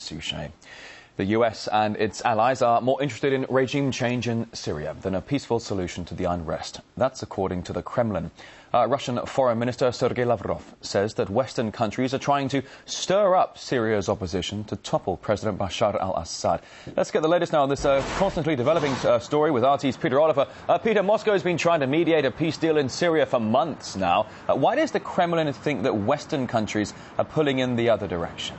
Suchet. The US and its allies are more interested in regime change in Syria than a peaceful solution to the unrest. That's according to the Kremlin. Russian Foreign Minister Sergei Lavrov says that Western countries are trying to stir up Syria's opposition to topple President Bashar al-Assad. Let's get the latest now on this constantly developing story with RT's Peter Oliver. Peter, Moscow has been trying to mediate a peace deal in Syria for months now. Why does the Kremlin think that Western countries are pulling in the other direction?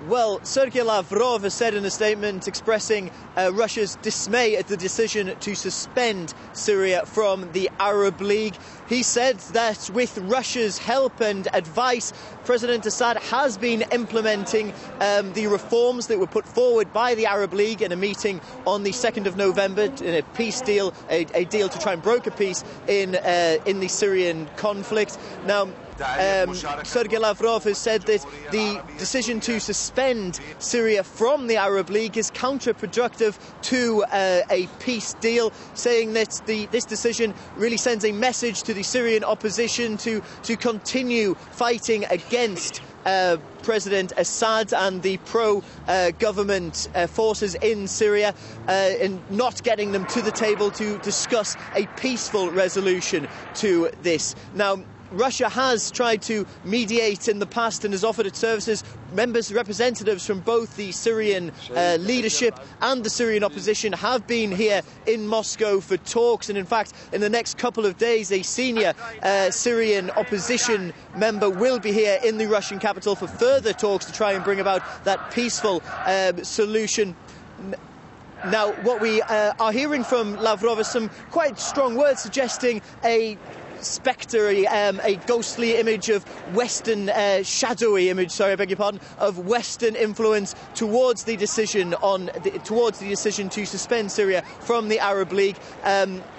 Well, Sergei Lavrov has said in a statement expressing Russia's dismay at the decision to suspend Syria from the Arab League. He said that with Russia's help and advice, President Assad has been implementing the reforms that were put forward by the Arab League in a meeting on the 2nd of November in a peace deal, a deal to try and broker peace in the Syrian conflict. Now, Sergei Lavrov has said that the decision to suspend Syria from the Arab League is counterproductive to a peace deal, saying that this decision really sends a message to the Syrian opposition to continue fighting against President Assad and the pro-government forces in Syria, and not getting them to the table to discuss a peaceful resolution to this. Now, Russia has tried to mediate in the past and has offered its services. Representatives from both the Syrian leadership and the Syrian opposition have been here in Moscow for talks, and in fact in the next couple of days a senior Syrian opposition member will be here in the Russian capital for further talks to try and bring about that peaceful solution. Now, what we are hearing from Lavrov is some quite strong words suggesting a spectre, a ghostly image of Western, shadowy image, sorry, I beg your pardon, of Western influence towards the decision to suspend Syria from the Arab League.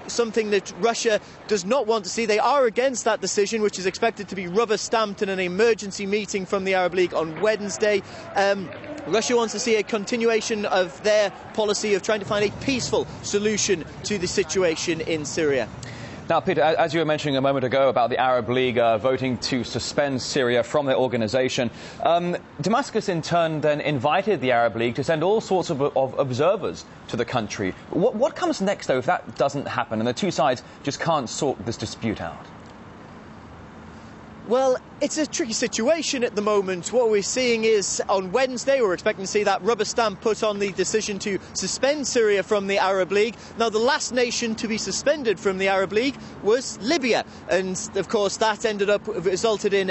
Something that Russia does not want to see. They are against that decision, which is expected to be rubber-stamped in an emergency meeting from the Arab League on Wednesday. Russia wants to see a continuation of their policy of trying to find a peaceful solution to the situation in Syria. Now, Peter, as you were mentioning a moment ago about the Arab League voting to suspend Syria from their organisation, Damascus in turn then invited the Arab League to send all sorts of observers to the country. What comes next, though, if that doesn't happen and the two sides just can't sort this dispute out? Well, it's a tricky situation at the moment. What we're seeing is on Wednesday we're expecting to see that rubber stamp put on the decision to suspend Syria from the Arab League. Now, the last nation to be suspended from the Arab League was Libya, and of course that resulted in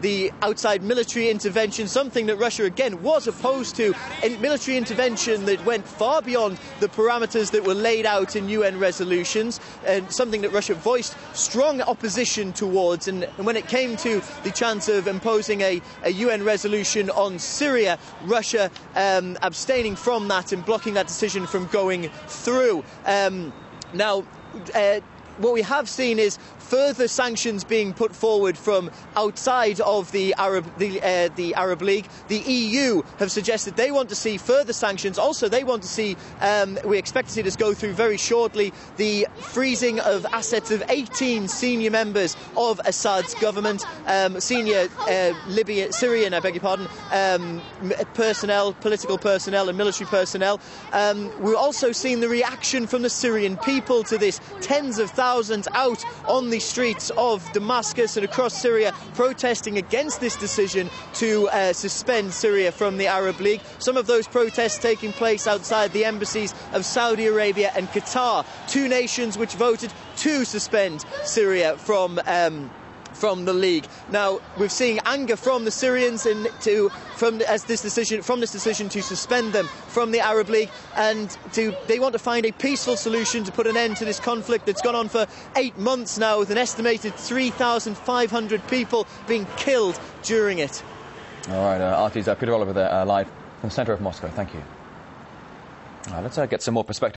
the outside military intervention, something that Russia again was opposed to, a military intervention that went far beyond the parameters that were laid out in UN resolutions, and something that Russia voiced strong opposition towards. And when it came to the chance of imposing a UN resolution on Syria, Russia abstaining from that and blocking that decision from going through. Now, what we have seen is further sanctions being put forward from outside of the Arab League. The EU have suggested they want to see further sanctions. Also, they want to see, we expect to see this go through very shortly, the freezing of assets of 18 senior members of Assad's government, senior Syrian, I beg your pardon, personnel, political personnel and military personnel. We're also seeing the reaction from the Syrian people to this. Tens of thousands out on the streets of Damascus and across Syria protesting against this decision to suspend Syria from the Arab League. Some of those protests taking place outside the embassies of Saudi Arabia and Qatar, two nations which voted to suspend Syria from the League. Now, we're seeing anger from the Syrians from this decision to suspend them from the Arab League, and they want to find a peaceful solution to put an end to this conflict that's gone on for 8 months now, with an estimated 3,500 people being killed during it. All right, RT's Peter Oliver there, live from the centre of Moscow. Thank you. Let's get some more perspective.